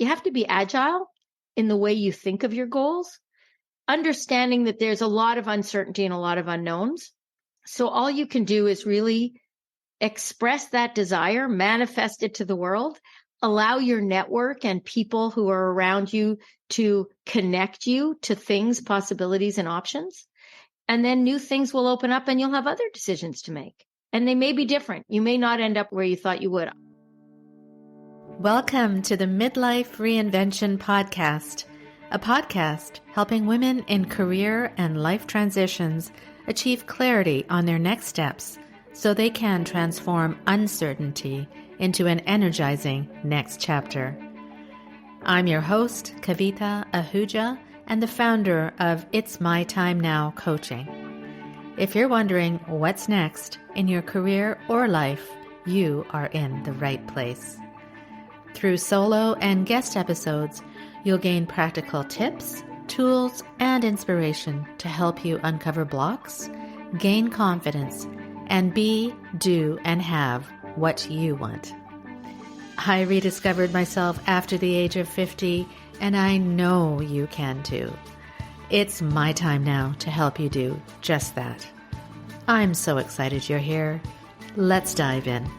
you have to be agile in the way you think of your goals, understanding that there's a lot of uncertainty and a lot of unknowns. So all you can do is really express that desire, manifest it to the world, allow your network and people who are around you to connect you to things, possibilities, and options. And then new things will open up and you'll have other decisions to make. And they may be different. You may not end up where you thought you would. Welcome to the Midlife Reinvention Podcast, a podcast helping women in career and life transitions achieve clarity on their next steps so they can transform uncertainty into an energizing next chapter. I'm your host, Kavita, and the founder of It's My Time Now Coaching. If you're wondering what's next in your career or life, you are in the right place. Through solo and guest episodes, you'll gain practical tips, tools, and inspiration to help you uncover blocks, gain confidence, and be, do, and have what you want. I rediscovered myself after the age of 50, and I know you can too. It's my time now to help you do just that. I'm so excited you're here. Let's dive in.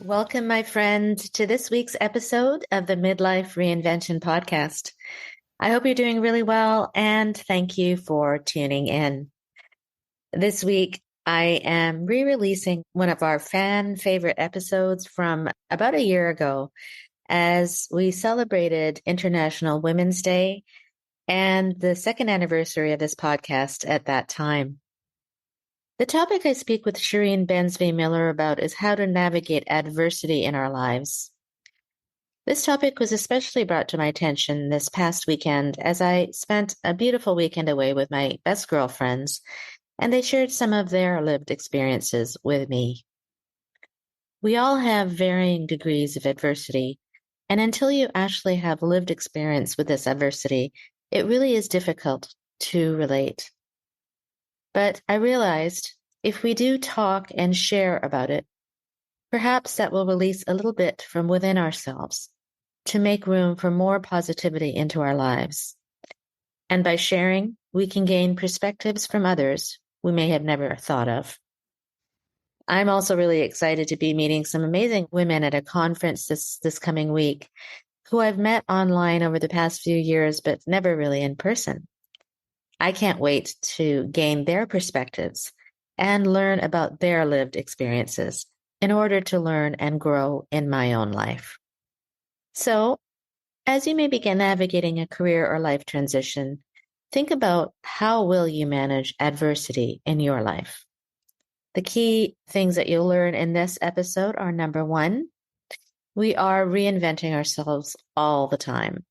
Welcome, my friend, to this week's episode of the Midlife Reinvention Podcast. I hope you're doing really well, and thank you for tuning in. This week, I am re-releasing one of our fan favorite episodes from about a year ago as we celebrated International Women's Day and the second anniversary of this podcast at that time. The topic I speak with Shereen Benzvy Miller about is how to navigate adversity in our lives. This topic was especially brought to my attention this past weekend as I spent a beautiful weekend away with my best girlfriends, and they shared some of their lived experiences with me. We all have varying degrees of adversity, and until you actually have lived experience with this adversity, it really is difficult to relate. But I realized if we do talk and share about it, perhaps that will release a little bit from within ourselves to make room for more positivity into our lives. And by sharing, we can gain perspectives from others we may have never thought of. I'm also really excited to be meeting some amazing women at a conference this coming week who I've met online over the past few years, but never really in person. I can't wait to gain their perspectives and learn about their lived experiences in order to learn and grow in my own life. So, as you may begin navigating a career or life transition, think about how will you manage adversity in your life. The key things that you'll learn in this episode are: number one, we are reinventing ourselves all the time.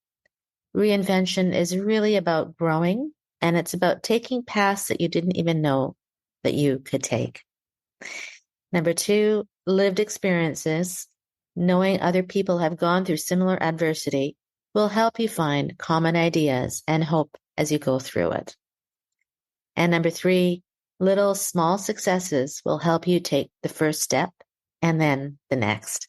Reinvention is really about growing, and it's about taking paths that you didn't even know that you could take. Number two, lived experiences. Knowing other people have gone through similar adversity will help you find common ideas and hope as you go through it. And number three, little small successes will help you take the first step and then the next.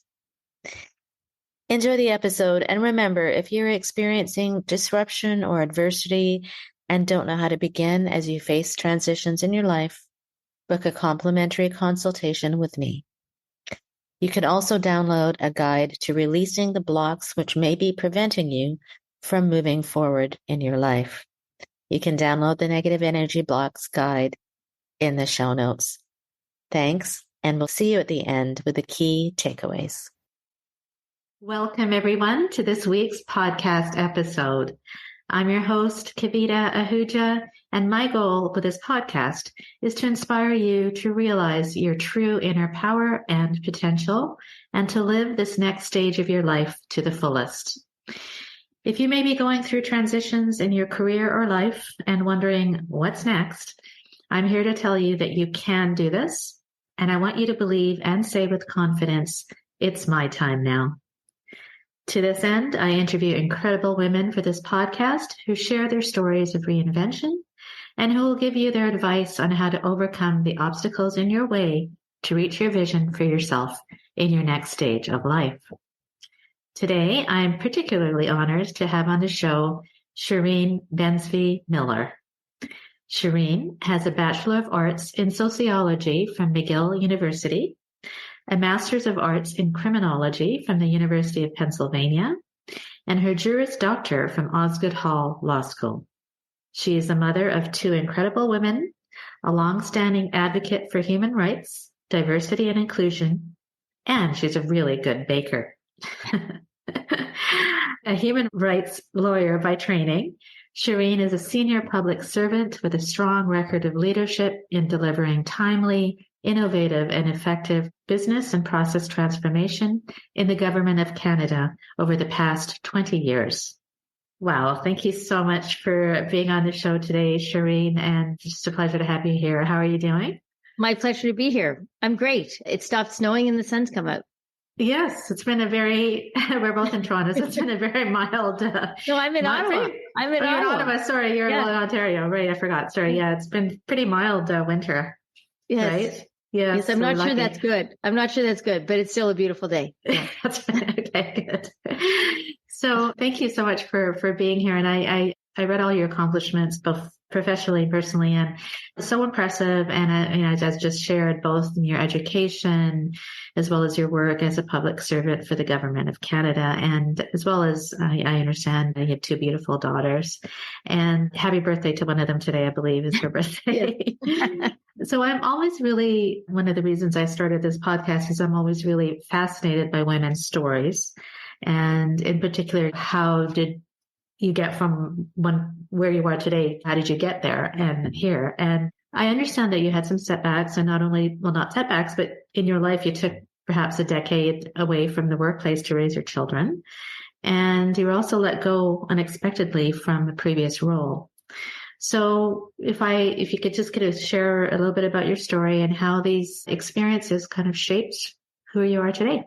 Enjoy the episode, and remember, if you're experiencing disruption or adversity and don't know how to begin as you face transitions in your life, book a complimentary consultation with me. You can also download a guide to releasing the blocks which may be preventing you from moving forward in your life. You can download the Negative Energy Blocks guide in the show notes. Thanks, and we'll see you at the end with the key takeaways. Welcome, everyone, to this week's podcast episode. I'm your host, Kavita, and my goal with this podcast is to inspire you to realize your true inner power and potential and to live this next stage of your life to the fullest. If you may be going through transitions in your career or life and wondering what's next, I'm here to tell you that you can do this, and I want you to believe and say with confidence, it's my time now. To this end, I interview incredible women for this podcast who share their stories of reinvention and who will give you their advice on how to overcome the obstacles in your way to reach your vision for yourself in your next stage of life. Today, I'm particularly honored to have on the show Shereen Benzvy Miller. Shereen has a Bachelor of Arts in Sociology from McGill University, a Master's of Arts in Criminology from the University of Pennsylvania, and her Juris Doctor from Osgoode Hall Law School. She is a mother of two incredible women, a long-standing advocate for human rights, diversity, and inclusion, and she's a really good baker. A human rights lawyer by training, Shereen is a senior public servant with a strong record of leadership in delivering timely, innovative, and effective business and process transformation in the Government of Canada over the past 20 years. Wow. Thank you so much for being on the show today, Shereen, and just a pleasure to have you here. How are you doing? My pleasure to be here. I'm great. It stopped snowing and the sun's come out. Yes, it's been we're both in Toronto, so it's been a very mild. No, I'm in Ottawa. I'm in Ottawa. Sorry, you're in Ontario. Right, I forgot. Sorry, yeah, it's been pretty mild winter. Yes. Right? Yes, I'm not sure that's good. I'm not sure that's good, but it's still a beautiful day. Yeah. Okay, good. So thank you so much for being here. And I read all your accomplishments, both professionally and personally, and so impressive. And as just shared, both in your education as well as your work as a public servant for the Government of Canada, and as well as I understand you have two beautiful daughters. And happy birthday to one of them today, I believe, is her birthday. So I'm always really, one of the reasons I started this podcast is I'm always really fascinated by women's stories. And in particular, how did you get from where you are today? How did you get there and here? And I understand that you had some setbacks, and not setbacks, but in your life, you took perhaps a decade away from the workplace to raise your children. And you were also let go unexpectedly from the previous role. So if you could just kind of share a little bit about your story and how these experiences kind of shaped who you are today.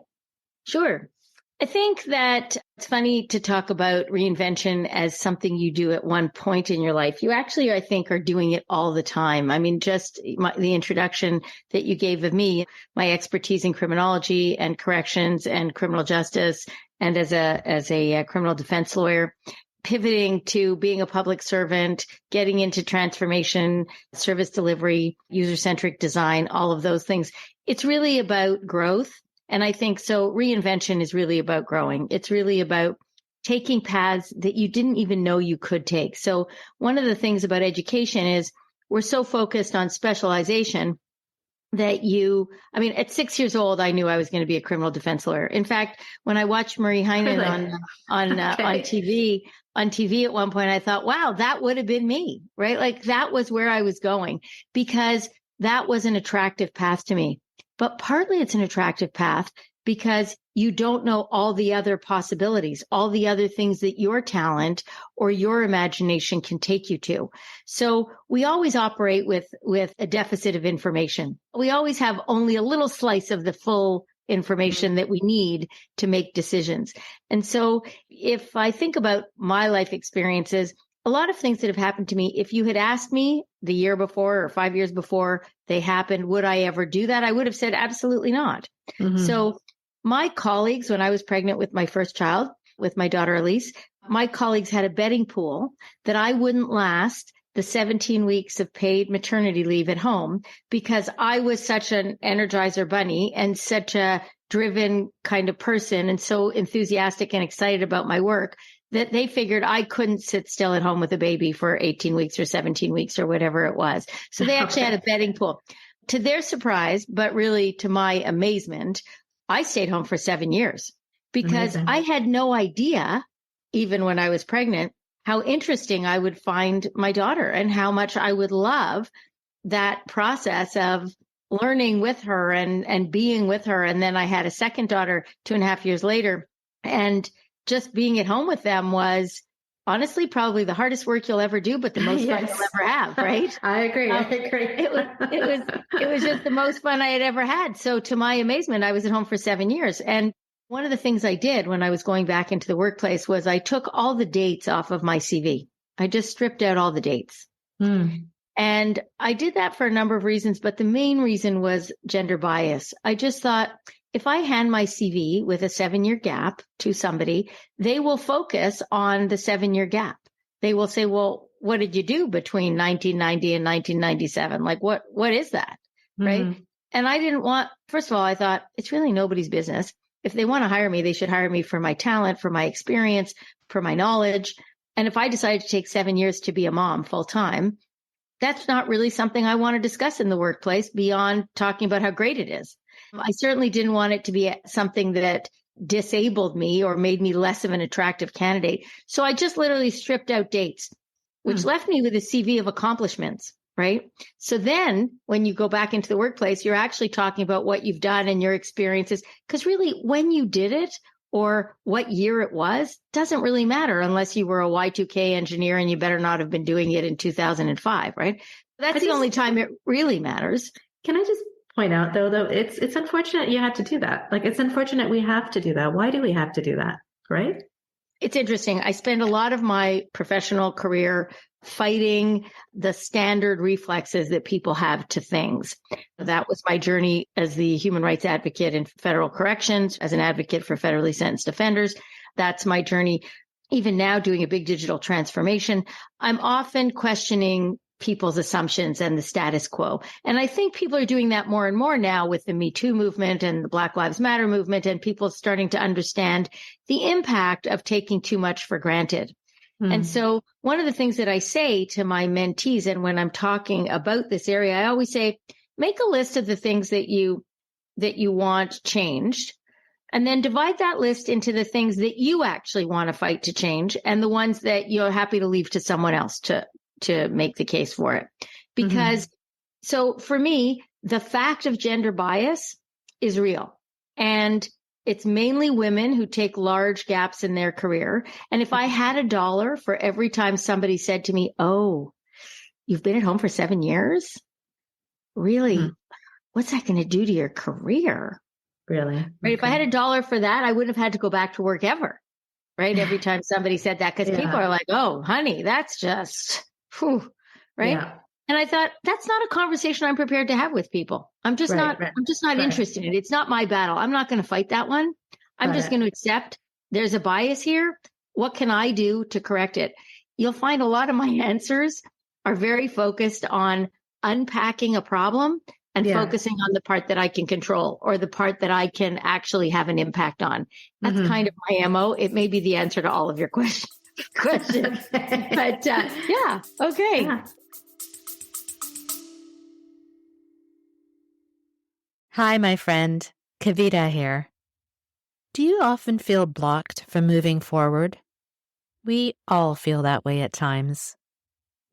Sure. I think that it's funny to talk about reinvention as something you do at one point in your life. You actually, I think, are doing it all the time. I mean, just the introduction that you gave of me, my expertise in criminology and corrections and criminal justice, and as a criminal defense lawyer, pivoting to being a public servant, getting into transformation, service delivery, user-centric design, all of those things. It's really about growth. And I think so reinvention is really about growing. It's really about taking paths that you didn't even know you could take. So one of the things about education is we're so focused on specialization that at 6 years old, I knew I was going to be a criminal defense lawyer. In fact, when I watched Marie Heinen on TV at one point, I thought, wow, that would have been me, right? Like that was where I was going, because that was an attractive path to me. But partly it's an attractive path because you don't know all the other possibilities, all the other things that your talent or your imagination can take you to. So we always operate with a deficit of information. We always have only a little slice of the full information that we need to make decisions. And so if I think about my life experiences, a lot of things that have happened to me, if you had asked me the year before or 5 years before they happened, would I ever do that? I would have said absolutely not. Mm-hmm. So my colleagues, when I was pregnant with my first child, with my daughter Elise, my colleagues had a betting pool that I wouldn't last the 17 weeks of paid maternity leave at home because I was such an Energizer bunny and such a driven kind of person and so enthusiastic and excited about my work that they figured I couldn't sit still at home with a baby for 18 weeks or 17 weeks or whatever it was. So they actually had a betting pool. To their surprise, but really to my amazement, I stayed home for 7 years because I had no idea, even when I was pregnant, how interesting I would find my daughter and how much I would love that process of learning with her and being with her. And then I had a second daughter 2.5 years later, and just being at home with them was honestly probably the hardest work you'll ever do, but the most fun you'll ever have, right? I agree. It was just the most fun I had ever had. So to my amazement, I was at home for 7 years. And one of the things I did when I was going back into the workplace was I took all the dates off of my CV. I just stripped out all the dates. And I did that for a number of reasons, but the main reason was gender bias. I just thought if I hand my CV with a 7-year gap to somebody, they will focus on the 7-year gap. They will say, well, what did you do between 1990 and 1997? Like, what is that? Right. Mm-hmm. And I didn't want, first of all, I thought it's really nobody's business. If they want to hire me, they should hire me for my talent, for my experience, for my knowledge. And if I decided to take 7 years to be a mom full time, that's not really something I want to discuss in the workplace beyond talking about how great it is. I certainly didn't want it to be something that disabled me or made me less of an attractive candidate. So I just literally stripped out dates, which left me with a CV of accomplishments, right? So then when you go back into the workplace, you're actually talking about what you've done and your experiences, because really when you did it or what year it was doesn't really matter unless you were a Y2K engineer, and you better not have been doing it in 2005, right? That's the only time it really matters. Can I just point out though, it's unfortunate you had to do that. Like, it's unfortunate we have to do that. Why do we have to do that? Right? It's interesting. I spent a lot of my professional career fighting the standard reflexes that people have to things. That was my journey as the human rights advocate in federal corrections, as an advocate for federally sentenced offenders. That's my journey. Even now, doing a big digital transformation, I'm often questioning people's assumptions and the status quo. And I think people are doing that more and more now with the Me Too movement and the Black Lives Matter movement, and people starting to understand the impact of taking too much for granted. And so one of the things that I say to my mentees, and when I'm talking about this area, I always say, make a list of the things that you want changed, and then divide that list into the things that you actually want to fight to change and the ones that you're happy to leave to someone else to make the case for it. Because so for me, the fact of gender bias is real. And it's mainly women who take large gaps in their career. And if I had $1 for every time somebody said to me, oh, you've been at home for 7 years? Really? What's that going to do to your career? Really? Right? Okay. If I had $1 for that, I wouldn't have had to go back to work ever. Right? Every time somebody said that, because people are like, oh, honey, that's just, whew, right? Yeah. And I thought, that's not a conversation I'm prepared to have with people. I'm just not interested in it. It's not my battle. I'm not going to fight that one. I'm just going to accept there's a bias here. What can I do to correct it? You'll find a lot of my answers are very focused on unpacking a problem and focusing on the part that I can control or the part that I can actually have an impact on. That's kind of my MO. It may be the answer to all of your questions. But yeah, okay. Yeah. Hi, my friend. Kavita here. Do you often feel blocked from moving forward? We all feel that way at times.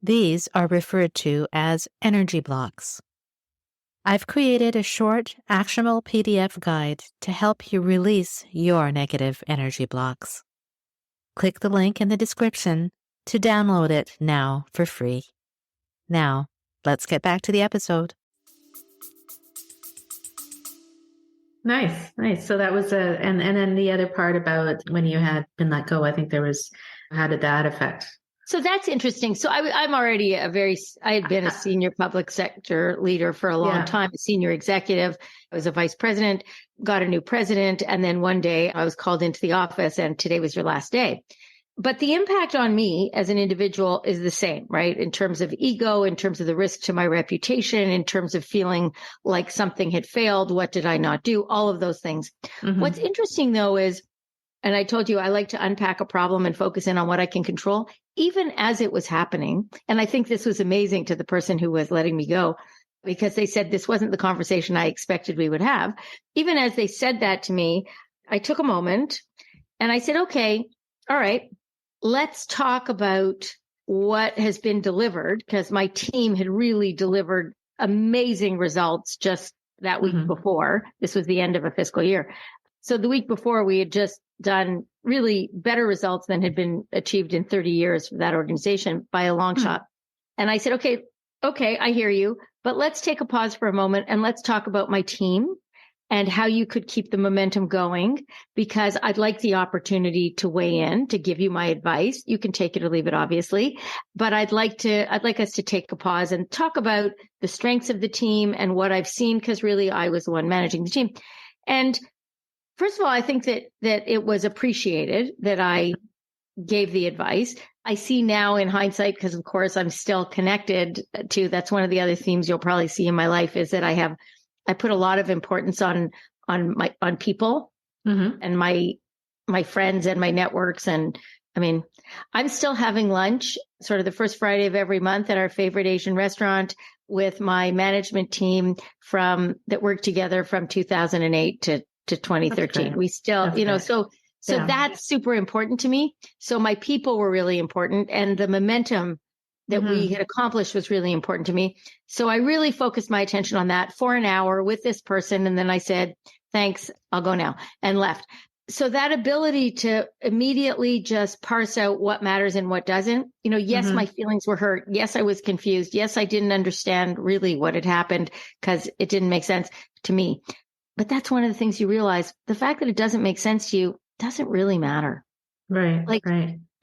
These are referred to as energy blocks. I've created a short, actionable PDF guide to help you release your negative energy blocks. Click the link in the description to download it now for free. Now, let's get back to the episode. Nice. So that was and then the other part about when you had been let go, I think there was, how did that affect? So that's interesting. So I'm already I had been a senior public sector leader for a long time, a senior executive. I was a vice president, got a new president. And then one day I was called into the office and today was your last day. But the impact on me as an individual is the same, right? In terms of ego, in terms of the risk to my reputation, in terms of feeling like something had failed. What did I not do? All of those things. What's interesting though is, and I told you, I like to unpack a problem and focus in on what I can control, even as it was happening. And I think this was amazing to the person who was letting me go, because they said this wasn't the conversation I expected we would have. Even as they said that to me, I took a moment and I said, okay, all right, let's talk about what has been delivered, because my team had really delivered amazing results just that week before. This was the end of a fiscal year. So the week before, we had just done really better results than had been achieved in 30 years for that organization by a long shot. And I said, okay, I hear you, but let's take a pause for a moment and let's talk about my team and how you could keep the momentum going, because I'd like the opportunity to weigh in, to give you my advice. You can take it or leave it, obviously, but I'd like us to take a pause and talk about the strengths of the team and what I've seen, because really I was the one managing the team. And first of all, I think that it was appreciated that I gave the advice. I see now in hindsight, because of course I'm still connected to, that's one of the other themes you'll probably see in my life, is that I put a lot of importance on people and my friends and my networks. And I mean, I'm still having lunch sort of the first Friday of every month at our favorite Asian restaurant with my management team that worked together from 2008 to 2013. We still, so that's super important to me. So my people were really important, and the momentum that we had accomplished was really important to me. So I really focused my attention on that for an hour with this person. And then I said, thanks, I'll go now, and left. So that ability to immediately just parse out what matters and what doesn't, yes, my feelings were hurt. Yes, I was confused. Yes, I didn't understand really what had happened because it didn't make sense to me. But that's one of the things you realize. The fact that it doesn't make sense to you doesn't really matter. Right.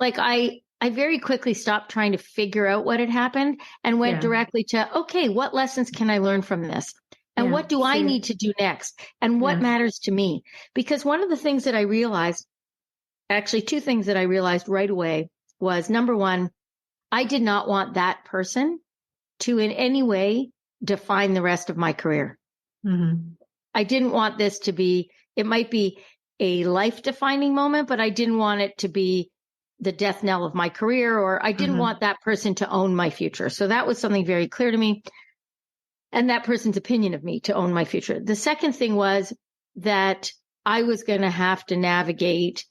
Like I very quickly stopped trying to figure out what had happened and went directly to, okay, what lessons can I learn from this? And what do I need to do next? And what matters to me? Because one of the things that I realized, actually two things that I realized right away, was number one, I did not want that person to in any way define the rest of my career. I didn't want this to be, it might be a life-defining moment, but I didn't want it to be the death knell of my career, or I didn't want that person to own my future. So that was something very clear to me, and that person's opinion of me to own my future. The second thing was that I was going to have to navigate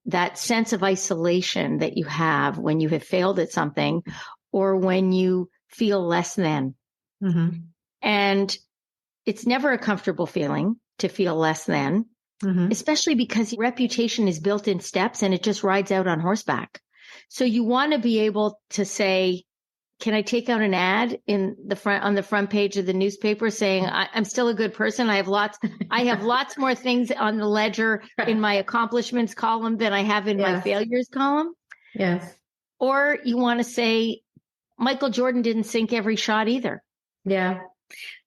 that sense of isolation that you have when you have failed at something, or when you feel less than. And it's never a comfortable feeling to feel less than. Especially because reputation is built in steps and it just rides out on horseback. So you want to be able to say, can I take out an ad on the front page of the newspaper saying I'm still a good person. I have lots more things on the ledger in my accomplishments column than I have in my failures column. Yes. Or you want to say Michael Jordan didn't sink every shot either. Yeah.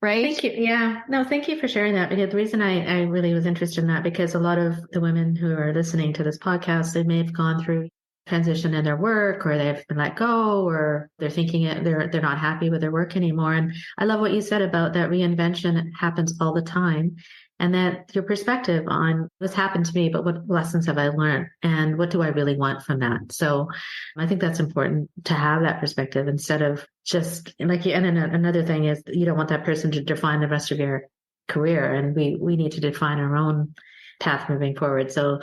Right. Thank you. Yeah. No, thank you for sharing that. Because the reason I really was interested in that, because a lot of the women who are listening to this podcast, they may have gone through transition in their work, or they've been let go, or they're thinking they're not happy with their work anymore. And I love what you said about that reinvention happens all the time. And that your perspective on this happened to me, but what lessons have I learned, and what do I really want from that? So I think that's important to have that perspective instead of just like you. And then another thing is you don't want that person to define the rest of your career, and we need to define our own path moving forward. So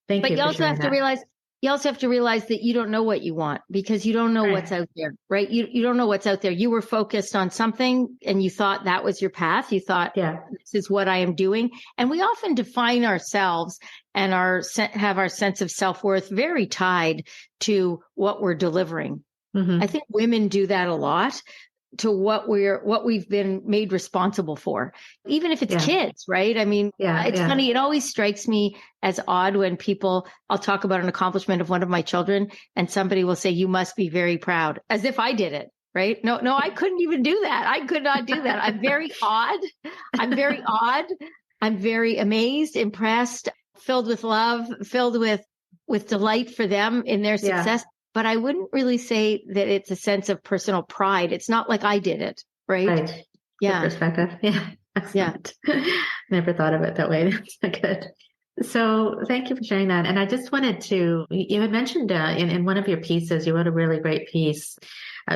thank you. But you also have to realize. You also have to realize that you don't know what you want, because you don't know what's out there, right? You don't know what's out there. You were focused on something and you thought that was your path. You thought, this is what I am doing. And we often define ourselves and have our sense of self-worth very tied to what we're delivering. I think women do that a lot, to what we've been made responsible for, even if it's kids, right? I mean, it's funny. It always strikes me as odd when I'll talk about an accomplishment of one of my children and somebody will say, you must be very proud, as if I did it. Right. No, I couldn't even do that. I could not do that. I'm very odd. I'm very amazed, impressed, filled with love, filled with delight for them in their success. But I wouldn't really say that it's a sense of personal pride. It's not like I did it, right? Right. Yeah. Good perspective. Yeah. Excellent. Never thought of it that way. That's good. So thank you for sharing that. And I just wanted to, you had mentioned in one of your pieces, you wrote a really great piece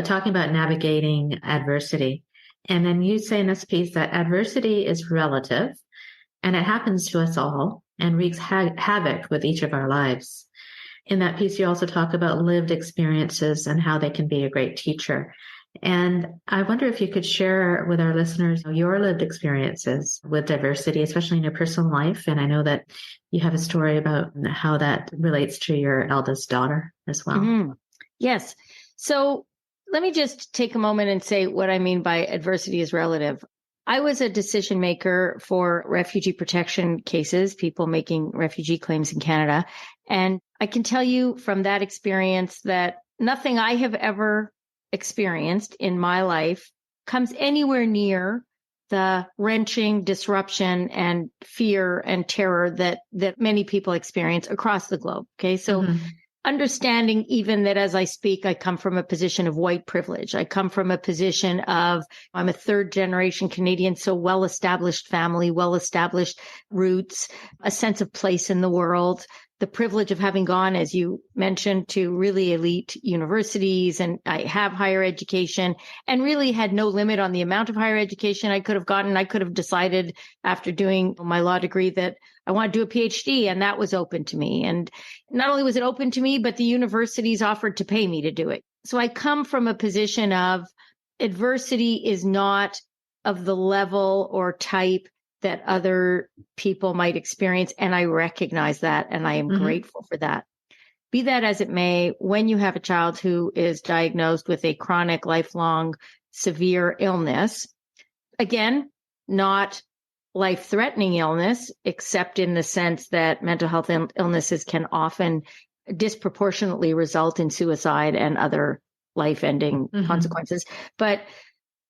talking about navigating adversity. And then you say in this piece that adversity is relative and it happens to us all and wreaks havoc with each of our lives. In that piece, you also talk about lived experiences and how they can be a great teacher. And I wonder if you could share with our listeners your lived experiences with diversity, especially in your personal life. And I know that you have a story about how that relates to your eldest daughter as well. Yes. So let me just take a moment and say what I mean by adversity is relative. I was a decision maker for refugee protection cases, people making refugee claims in Canada. And I can tell you from that experience that nothing I have ever experienced in my life comes anywhere near the wrenching disruption and fear and terror that many people experience across the globe. Okay. So understanding even that as I speak, I come from a position of white privilege. I come from a position of, I'm a third generation Canadian, so well-established family, well-established roots, a sense of place in the world, the privilege of having gone, as you mentioned, to really elite universities. And I have higher education and really had no limit on the amount of higher education I could have gotten. I could have decided after doing my law degree that I want to do a PhD, and that was open to me. And not only was it open to me, but the universities offered to pay me to do it. So I come from a position of adversity is not of the level or type that other people might experience. And I recognize that, and I am grateful for that. Be that as it may, when you have a child who is diagnosed with a chronic, lifelong, severe illness, again, not life-threatening illness, except in the sense that mental health illnesses can often disproportionately result in suicide and other life-ending consequences. But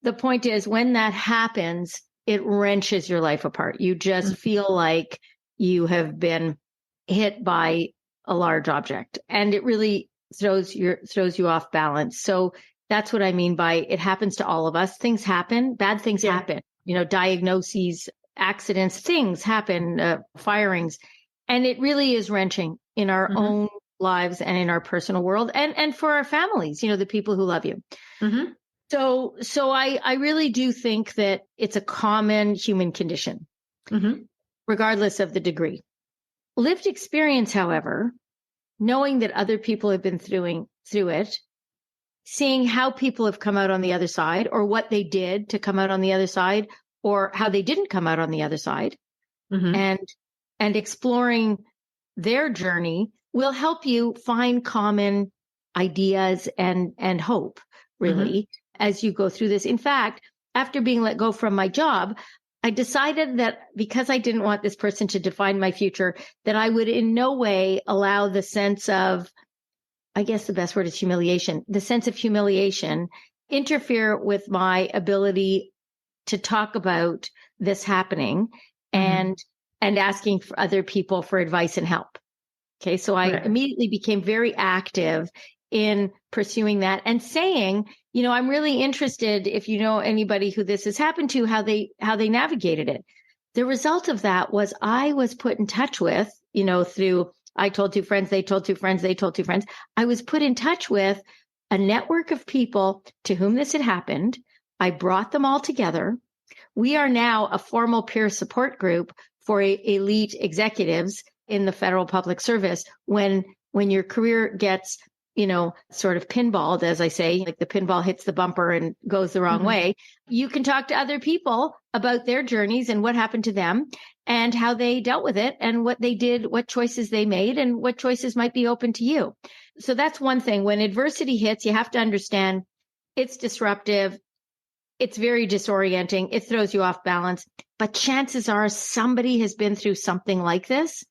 the point is, when that happens, it wrenches your life apart. You just feel like you have been hit by a large object, and it really throws you off balance. So that's what I mean by it happens to all of us. Things happen, bad things happen, diagnoses, accidents, things happen, firings, and it really is wrenching in our own lives and in our personal world and for our families, the people who love you. So I really do think that it's a common human condition, regardless of the degree. Lived experience, however, knowing that other people have been through it, seeing how people have come out on the other side or what they did to come out on the other side or how they didn't come out on the other side, and exploring their journey will help you find common ideas and hope, really, as you go through this. In fact, after being let go from my job, I decided that because I didn't want this person to define my future, that I would in no way allow the sense of, I guess the best word is humiliation, the sense of humiliation interfere with my ability to talk about this happening and asking for other people for advice and help. Okay. So I immediately became very active in pursuing that and saying, I'm really interested if you know anybody who this has happened to, how they navigated it. The result of that was I was put in touch with, through I told two friends, they told two friends, they told two friends. I was put in touch with a network of people to whom this had happened. I brought them all together. We are now a formal peer support group for elite executives in the federal public service. When your career gets, sort of pinballed, as I say, like the pinball hits the bumper and goes the wrong way, you can talk to other people about their journeys and what happened to them and how they dealt with it and what they did, what choices they made and what choices might be open to you. So that's one thing. When adversity hits, you have to understand it's disruptive. It's very disorienting. It throws you off balance. But chances are somebody has been through something like this.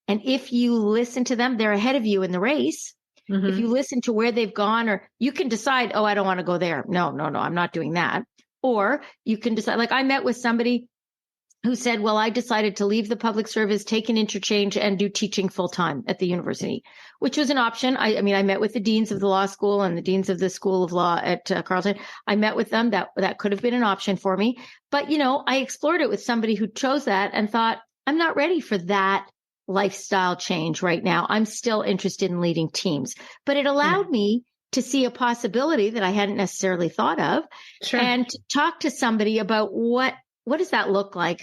And if you listen to them, they're ahead of you in the race. If you listen to where they've gone, or you can decide, I don't want to go there. No, I'm not doing that. Or you can decide, like I met with somebody who said, well, I decided to leave the public service, take an interchange and do teaching full time at the university, which was an option. I met with the deans of the law school and the deans of the School of Law at Carleton. I met with them. That could have been an option for me. But, I explored it with somebody who chose that and thought, I'm not ready for that lifestyle change right now. I'm still interested in leading teams, but it allowed me to see a possibility that I hadn't necessarily thought of and to talk to somebody about what does that look like?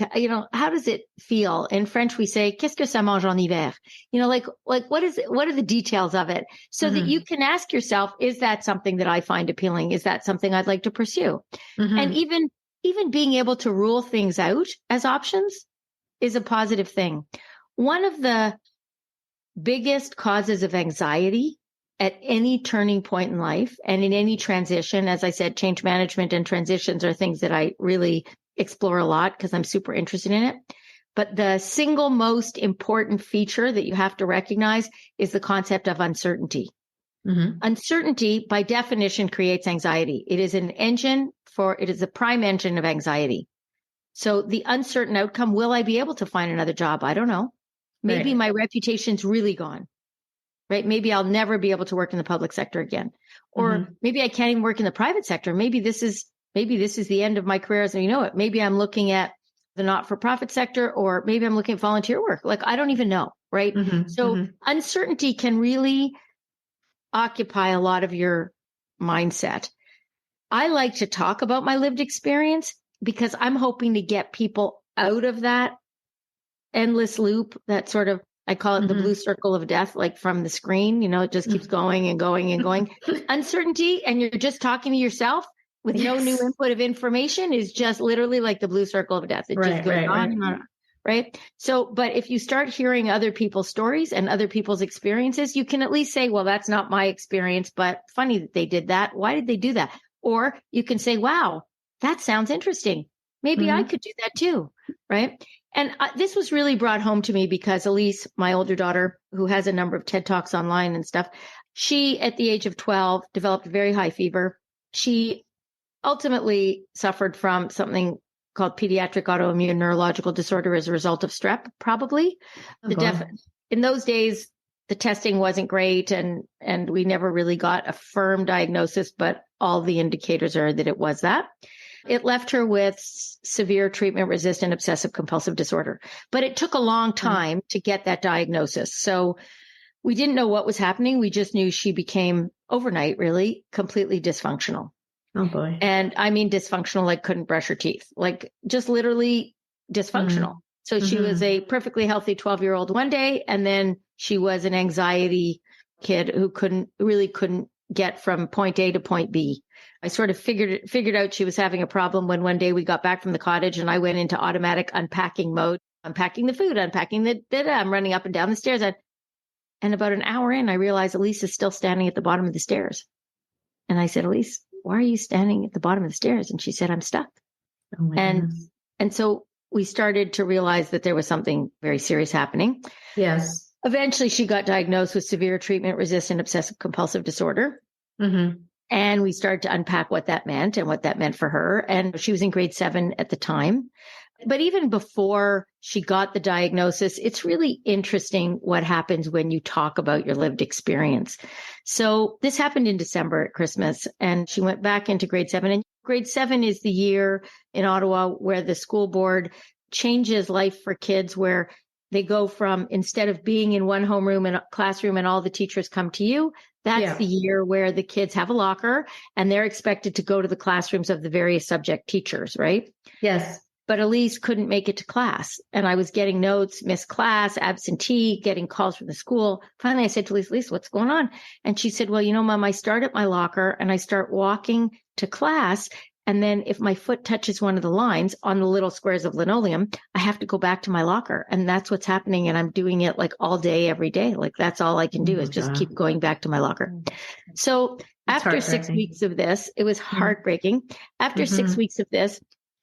How does it feel? In French, we say, qu'est-ce que ça mange en hiver? What are the details of it? So that you can ask yourself, is that something that I find appealing? Is that something I'd like to pursue? And even being able to rule things out as options is a positive thing. One of the biggest causes of anxiety at any turning point in life and in any transition, as I said, change management and transitions are things that I really explore a lot because I'm super interested in it. But the single most important feature that you have to recognize is the concept of uncertainty. Mm-hmm. Uncertainty, by definition, creates anxiety. It is a prime engine of anxiety. So the uncertain outcome, will I be able to find another job? I don't know. Maybe my reputation's really gone, right? Maybe I'll never be able to work in the public sector again. Or maybe I can't even work in the private sector. Maybe this is the end of my career as you know it. Maybe I'm looking at the not-for-profit sector, or maybe I'm looking at volunteer work. Like, I don't even know, right? So uncertainty can really occupy a lot of your mindset. I like to talk about my lived experience because I'm hoping to get people out of that endless loop, that sort of, I call it the blue circle of death, like from the screen, it just keeps going and going and going. Uncertainty, and you're just talking to yourself with no new input of information, is just literally like the blue circle of death. It just goes on and on. Right. So, but if you start hearing other people's stories and other people's experiences, you can at least say, well, that's not my experience, but funny that they did that. Why did they do that? Or you can say, wow, that sounds interesting. Maybe I could do that too. Right. And this was really brought home to me because Elise, my older daughter, who has a number of TED Talks online and stuff, she, at the age of 12, developed very high fever. She ultimately suffered from something called pediatric autoimmune neurological disorder as a result of strep, probably. In those days, the testing wasn't great, and we never really got a firm diagnosis, but all the indicators are that it was that. It left her with severe treatment-resistant obsessive compulsive disorder. But it took a long time to get that diagnosis. So we didn't know what was happening. We just knew she became overnight, really, completely dysfunctional. Oh, boy. And I mean dysfunctional, like couldn't brush her teeth, like just literally dysfunctional. So she was a perfectly healthy 12-year-old one day, and then she was an anxiety kid who couldn't get from point A to point B. I sort of figured out she was having a problem when one day we got back from the cottage and I went into automatic unpacking mode, unpacking the food, unpacking I'm running up and down the stairs. And about an hour in, I realized Elise is still standing at the bottom of the stairs. And I said, Elise, why are you standing at the bottom of the stairs? And she said, I'm stuck. Oh my goodness. And so we started to realize that there was something very serious happening. Yes. Eventually, she got diagnosed with severe treatment-resistant obsessive compulsive disorder. And we started to unpack what that meant and what that meant for her. And she was in grade 7 at the time. But even before she got the diagnosis, it's really interesting what happens when you talk about your lived experience. So this happened in December at Christmas, and she went back into grade 7. And grade 7 is the year in Ottawa where the school board changes life for kids, where they go from, instead of being in one homeroom and classroom and all the teachers come to you, that's the year where the kids have a locker and they're expected to go to the classrooms of the various subject teachers, right? Yes. But Elise couldn't make it to class. And I was getting notes, missed class, absentee, getting calls from the school. Finally, I said to Elise, what's going on? And she said, well, Mom, I start at my locker and I start walking to class. And then if my foot touches one of the lines on the little squares of linoleum, I have to go back to my locker. And that's what's happening. And I'm doing it like all day, every day. Like that's all I can do is just keep going back to my locker. So after 6 weeks of this, it was heartbreaking. After 6 weeks of this,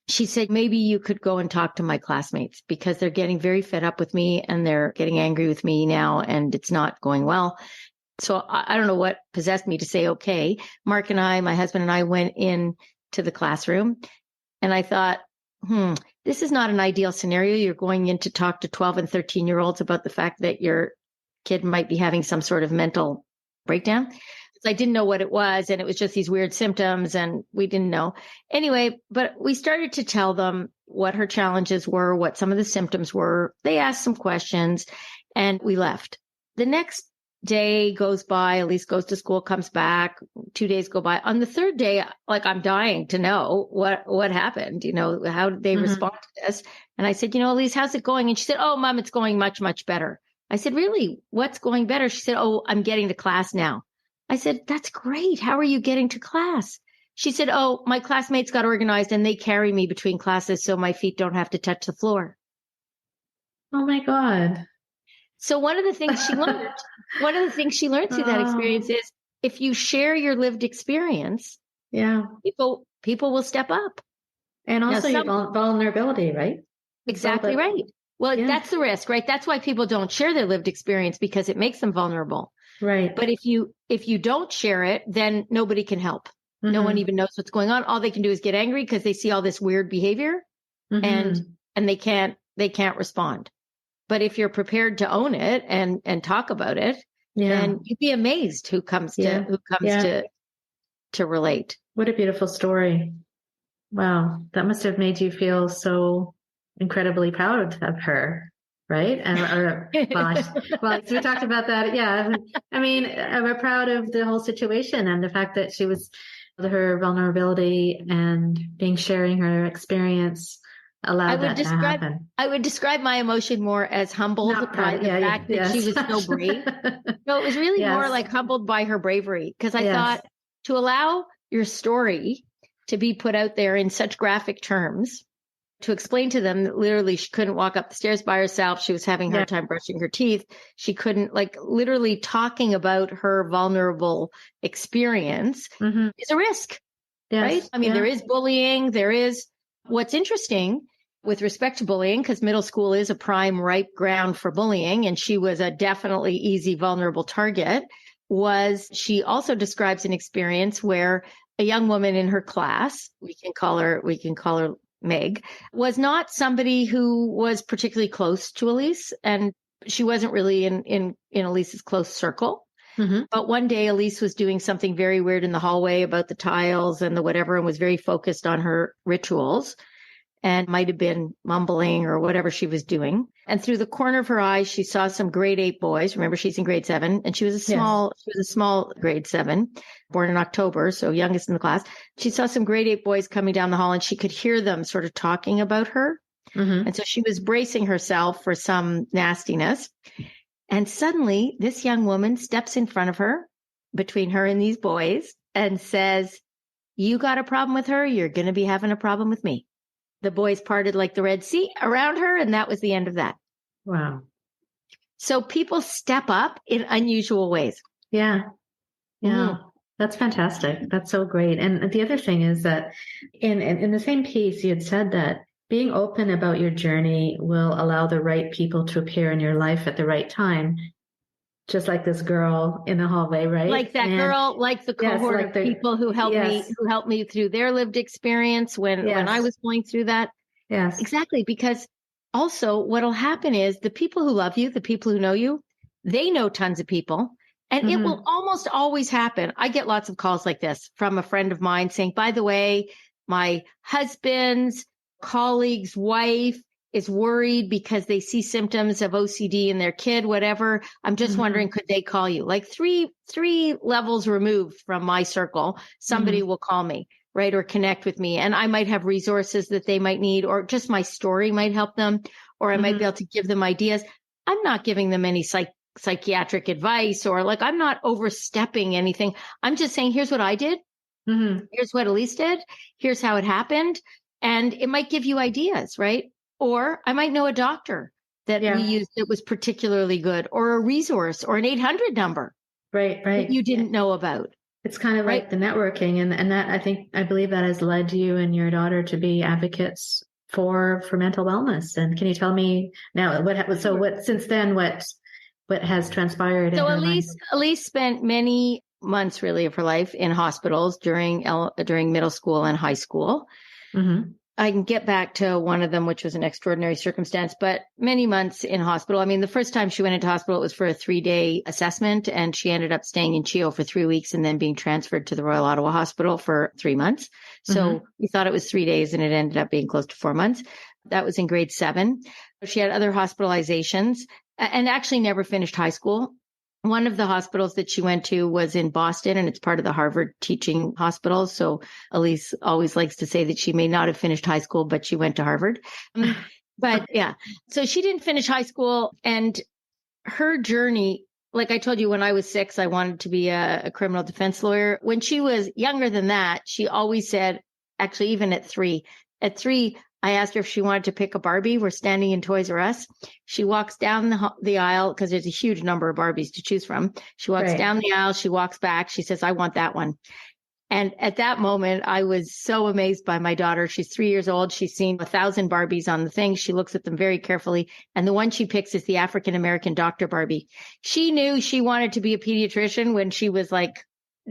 she said, maybe you could go and talk to my classmates because they're getting very fed up with me and they're getting angry with me now and it's not going well. So I don't know what possessed me to say, okay. Mark and I, my husband and I, went in to the classroom and I thought, this is not an ideal scenario. You're going in to talk to 12 and 13-year-olds about the fact that your kid might be having some sort of mental breakdown. I didn't know what it was, and it was just these weird symptoms, and we didn't know. Anyway, but we started to tell them what her challenges were, what some of the symptoms were. They asked some questions, and we left. The next day goes by, Elise goes to school, comes back, 2 days go by. On the third day, like, I'm dying to know what happened, how did they respond to this? And I said, Elise, how's it going? And she said, oh, Mom, it's going much, much better. I said, really? What's going better? She said, oh, I'm getting to class now. I said, that's great. How are you getting to class? She said, oh, my classmates got organized and they carry me between classes so my feet don't have to touch the floor. Oh my God. So one of the things she learned through that experience is if you share your lived experience, people will step up. And Now, also your vulnerability, right? exactly right. Well, Yeah. that's the risk, right? That's why people don't share their lived experience, because it makes them vulnerable. Right. But if you don't share it, then nobody can help. No one even knows what's going on. All they can do is get angry because they see all this weird behavior, and they can't respond. But if you're prepared to own it and talk about it, then you'd be amazed who comes to relate. What a beautiful story. Wow. That must have made you feel so incredibly proud of her, right? Well, so we talked about that. Yeah. I mean, we're proud of the whole situation and the fact that she was, her vulnerability and sharing her experience allowed that to happen. I would describe my emotion more as humbled by the fact that she was so brave. No, it was really more like humbled by her bravery, because I thought, to allow your story to be put out there in such graphic terms, to explain to them that literally she couldn't walk up the stairs by herself. She was having a hard time brushing her teeth. She couldn't, literally talking about her vulnerable experience is a risk, right? I mean, there is bullying. There is, what's interesting with respect to bullying, because middle school is a prime ripe ground for bullying, and she was a definitely easy, vulnerable target, was she also describes an experience where a young woman in her class, we can call her Meg, was not somebody who was particularly close to Elise, and she wasn't really in Elise's close circle. But one day Elise was doing something very weird in the hallway about the tiles and the whatever, and was very focused on her rituals, and might have been mumbling or whatever she was doing. And through the corner of her eye, she saw some grade 8 boys. Remember, she's in grade 7, and she was a small grade 7, born in October, so youngest in the class. She saw some grade 8 boys coming down the hall, and she could hear them sort of talking about her. And so she was bracing herself for some nastiness. And suddenly this young woman steps in front of her, between her and these boys, and says, "You got a problem with her, you're going to be having a problem with me." The boys parted like the Red Sea around her, and that was the end of that. Wow. So people step up in unusual ways. Yeah. That's fantastic. That's so great. And the other thing is that in the same piece, you had said that being open about your journey will allow the right people to appear in your life at the right time. Just like this girl in the hallway, right? Like that girl, like the cohort of people who helped me through their lived experience when I was going through that. Yes. Exactly. Because also what'll happen is the people who love you, the people who know you, they know tons of people. And it will almost always happen. I get lots of calls like this from a friend of mine saying, by the way, my husband's colleague's wife is worried because they see symptoms of OCD in their kid, whatever. I'm just wondering, could they call you? Like three levels removed from my circle, somebody will call me, right? Or connect with me. And I might have resources that they might need, or just my story might help them, or I might be able to give them ideas. I'm not giving them any psychiatric advice, or I'm not overstepping anything. I'm just saying, here's what I did. Here's what Elise did. Here's how it happened. And it might give you ideas, right? Or I might know a doctor that we used that was particularly good, or a resource, or an 800 number. Right. That you didn't know about. It's kind of like the networking. And that, I believe that has led you and your daughter to be advocates for mental wellness. And can you tell me now since then, what has transpired? So Elise spent many months really of her life in hospitals during middle school and high school. I can get back to one of them, which was an extraordinary circumstance, but many months in hospital. I mean, the first time she went into hospital, it was for a 3-day assessment, and she ended up staying in CHEO for 3 weeks and then being transferred to the Royal Ottawa Hospital for 3 months. So we thought it was 3 days, and it ended up being close to 4 months. That was in grade 7. She had other hospitalizations and actually never finished high school. One of the hospitals that she went to was in Boston, and it's part of the Harvard teaching hospitals. So Elise always likes to say that she may not have finished high school, but she went to Harvard. But yeah, so she didn't finish high school, and her journey, like I told you, when I was 6, I wanted to be a criminal defense lawyer. When she was younger than that, she always said, actually, even at 3, I asked her if she wanted to pick a Barbie. We're standing in Toys R Us. She walks down the aisle, because there's a huge number of Barbies to choose from. She walks down the aisle. She walks back. She says, "I want that one." And at that moment, I was so amazed by my daughter. She's 3 years old. She's seen 1,000 Barbies on the thing. She looks at them very carefully. And the one she picks is the African-American Dr. Barbie. She knew she wanted to be a pediatrician when she was like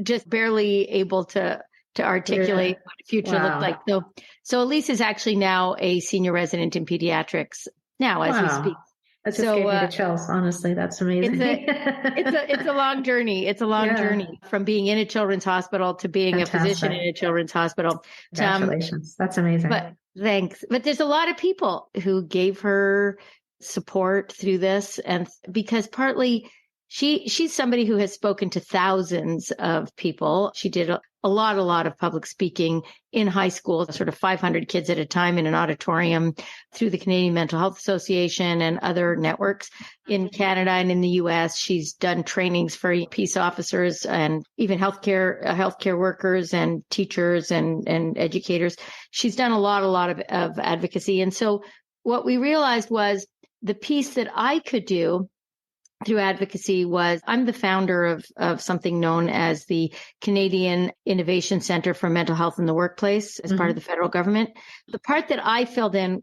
just barely able to articulate what the future looked like. So Elise is actually now a senior resident in pediatrics now as we speak. That just gave me the chills. Honestly, that's amazing. It's a long journey. It's a long journey from being in a children's hospital to being a physician in a children's hospital. Congratulations. That's amazing. But thanks. But there's a lot of people who gave her support through this. And because partly she's somebody who has spoken to thousands of people. She did a lot of public speaking in high school, sort of 500 kids at a time in an auditorium through the Canadian Mental Health Association and other networks in Canada and in the US. She's done trainings for peace officers and even healthcare workers and teachers and educators. She's done a lot of advocacy. And so what we realized was the piece that I could do through advocacy was I'm the founder of something known as the Canadian Innovation Centre for Mental Health in the Workplace as part of the federal government. The part that I filled in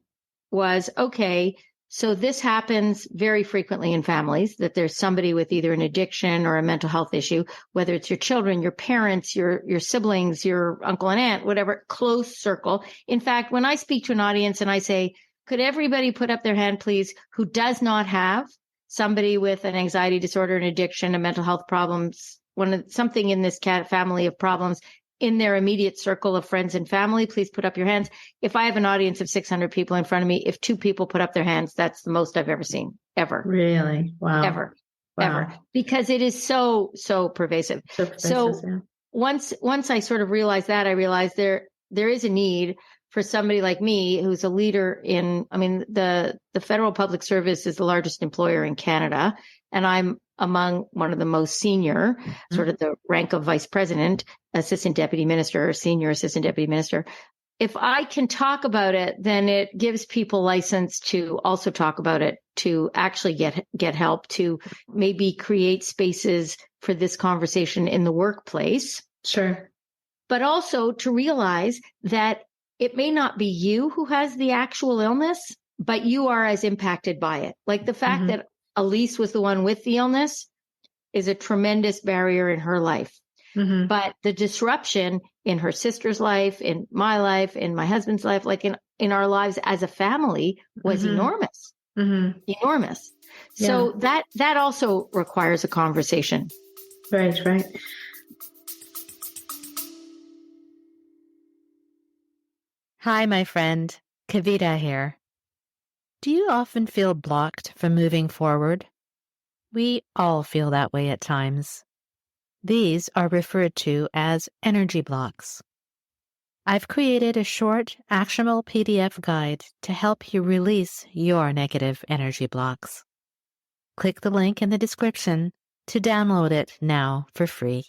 was, okay, so this happens very frequently in families, that there's somebody with either an addiction or a mental health issue, whether it's your children, your parents, your siblings, your uncle and aunt, whatever, close circle. In fact, when I speak to an audience and I say, could everybody put up their hand, please, who does not have somebody with an anxiety disorder, an addiction, a mental health problems, something in this family of problems in their immediate circle of friends and family, please put up your hands. If I have an audience of 600 people in front of me, if 2 people put up their hands, that's the most I've ever seen, ever. Really? Wow. Ever. Because it is so pervasive. So once I sort of realized that, I realized there is a need for somebody like me who's a leader the federal public service is the largest employer in Canada, and I'm among one of the most senior, sort of the rank of vice president, assistant deputy minister, or senior assistant deputy minister. If I can talk about it, then it gives people license to also talk about it, to actually get help, to maybe create spaces for this conversation in the workplace. Sure. But also to realize that it may not be you who has the actual illness, but you are as impacted by it. Like the fact that Elise was the one with the illness is a tremendous barrier in her life. But the disruption in her sister's life, in my life, in my husband's life, like in our lives as a family was enormous, enormous. Yeah. So that also requires a conversation. Right. Hi, my friend. Kavita here. Do you often feel blocked from moving forward? We all feel that way at times. These are referred to as energy blocks. I've created a short, actionable PDF guide to help you release your negative energy blocks. Click the link in the description to download it now for free.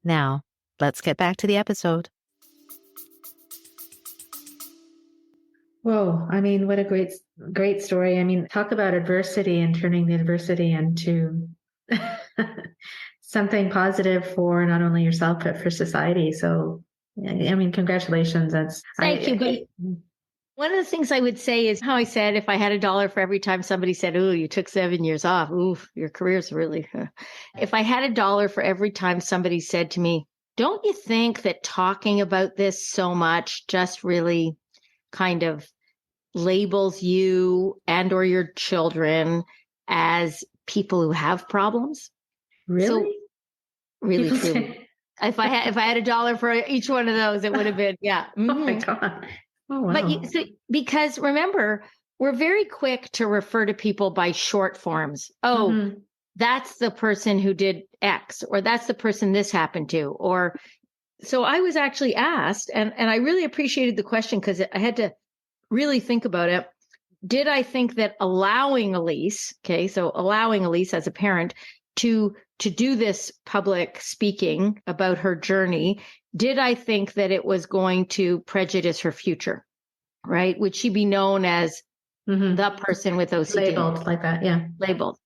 Now, let's get back to the episode. Whoa. I mean, what a great story. I mean, talk about adversity and turning the adversity into something positive for not only yourself, but for society. So, I mean, congratulations. Thank you. But one of the things I would say is how I said, if I had $1 for every time somebody said, "Ooh, you took 7 years off. Ooh, your career's really," if I had $1 for every time somebody said to me, "Don't you think that talking about this so much just really kind of labels you and or your children as people who have problems?" Really? So, really, truly. If I had $1 for each one of those, it would have been, yeah. Oh my God. Oh, wow. But because remember, we're very quick to refer to people by short forms. Oh, that's the person who did X, or that's the person this happened to, or so I was actually asked, and I really appreciated the question because I had to really think about it. Did I think that allowing Elise as a parent to do this public speaking about her journey, did I think that it was going to prejudice her future, right? Would she be known as the person with OCD? Labeled like that, yeah. Labeled.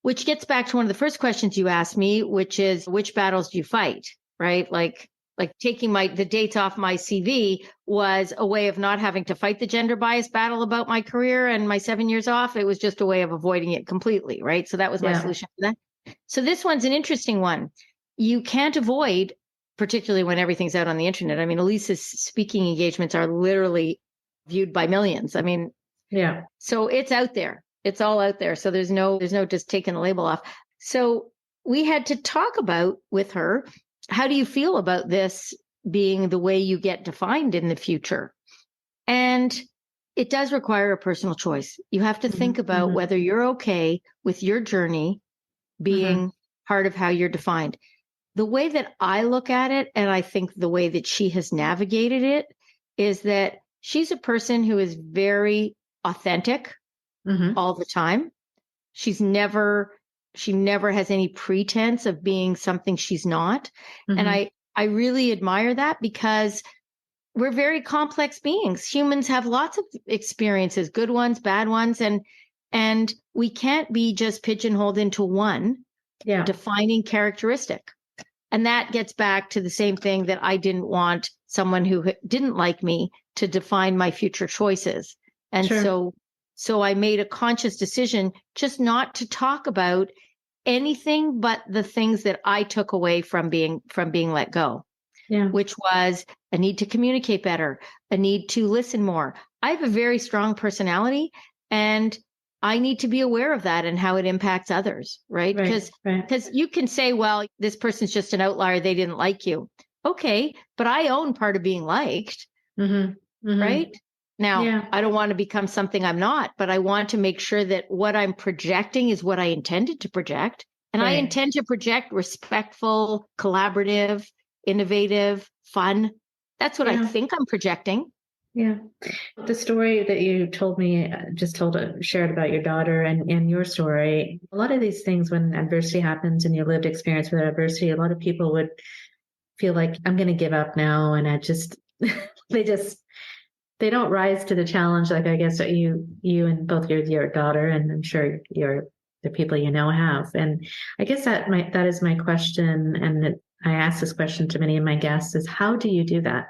Which gets back to one of the first questions you asked me, which is, which battles do you fight, right? Like, Like taking the dates off my CV was a way of not having to fight the gender bias battle about my career and my 7 years off. It was just a way of avoiding it completely, right? So that was my solution for that. So this one's an interesting one. You can't avoid, particularly when everything's out on the internet. I mean, Elise's speaking engagements are literally viewed by millions. I mean, so it's out there. It's all out there. So there's no just taking the label off. So we had to talk about with her, how do you feel about this being the way you get defined in the future? And it does require a personal choice. You have to think about whether you're okay with your journey being part of how you're defined. The way that I look at it, and I think the way that she has navigated it, is that she's a person who is very authentic all the time. She never has any pretense of being something she's not. And I really admire that, because we're very complex beings. Humans have lots of experiences, good ones, bad ones, and we can't be just pigeonholed into one defining characteristic. And that gets back to the same thing, that I didn't want someone who didn't like me to define my future choices. And so I made a conscious decision just not to talk about anything but the things that I took away from being let go, which was a need to communicate better, a need to listen more. I have a very strong personality, and I need to be aware of that and how it impacts others, right? Because you can say, well, this person's just an outlier, they didn't like you. Okay, but I own part of being liked, right? Now, I don't want to become something I'm not, but I want to make sure that what I'm projecting is what I intended to project. And I intend to project respectful, collaborative, innovative, fun. That's what I think I'm projecting. Yeah. The story that you told me, shared about your daughter and your story, a lot of these things, when adversity happens and your lived experience with adversity, a lot of people would feel like, I'm going to give up now. And they don't rise to the challenge. Like, I guess you and both your daughter, and I'm sure the people you know have. And I guess that is my question. And I ask this question to many of my guests, is how do you do that?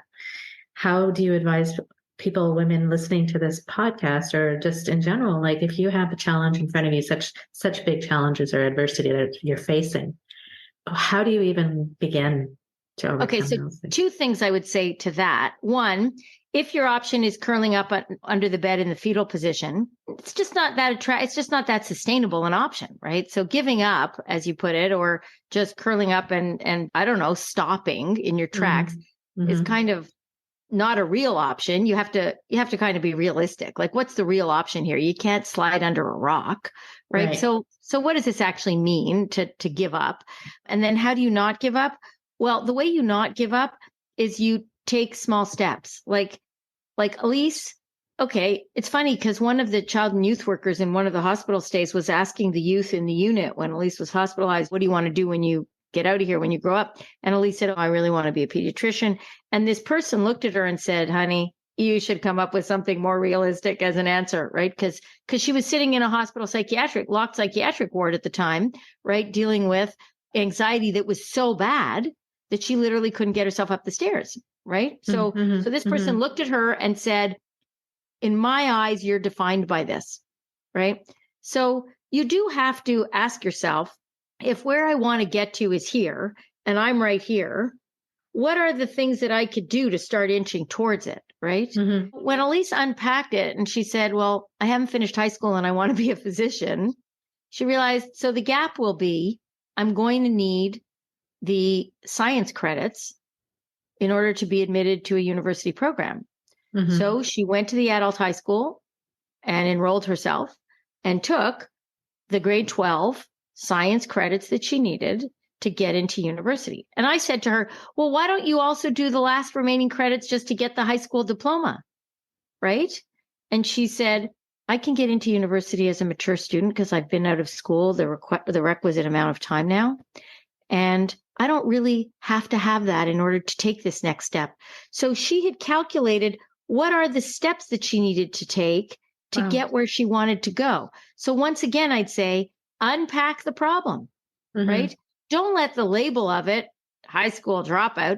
How do you advise people, women listening to this podcast, or just in general, like if you have a challenge in front of you, such big challenges or adversity that you're facing, how do you even begin to overcome Okay, so those things? Two things I would say to that. One, if your option is curling up under the bed in the fetal position, it's just not that it's just not that sustainable an option, right? So giving up, as you put it, or just curling up and I don't know, stopping in your tracks is kind of not a real option. You have to kind of be realistic. Like, what's the real option here? You can't slide under a rock, right? So what does this actually mean to give up? And then how do you not give up? Well, the way you not give up is you take small steps. Like Elise, okay, it's funny because one of the child and youth workers in one of the hospital stays was asking the youth in the unit when Elise was hospitalized, what do you want to do when you get out of here, when you grow up? And Elise said, oh, I really want to be a pediatrician. And this person looked at her and said, honey, you should come up with something more realistic as an answer, right? Because she was sitting in a hospital locked psychiatric ward at the time, right? Dealing with anxiety that was so bad that she literally couldn't get herself up the stairs, right? So this person looked at her and said, in my eyes, you're defined by this, right? So you do have to ask yourself, if where I want to get to is here and I'm right here, what are the things that I could do to start inching towards it, right? When Elise unpacked it and she said, well, I haven't finished high school and I want to be a physician, she realized, so the gap will be, I'm going to need the science credits in order to be admitted to a university program. So she went to the adult high school and enrolled herself and took the grade 12 science credits that she needed to get into university. And I said to her, well, why don't you also do the last remaining credits just to get the high school diploma? Right? And she said, I can get into university as a mature student because I've been out of school the requisite amount of time now. And I don't really have to have that in order to take this next step. So she had calculated what are the steps that she needed to take to get where she wanted to go. So once again, I'd say, unpack the problem, right? Don't let the label of it, high school dropout,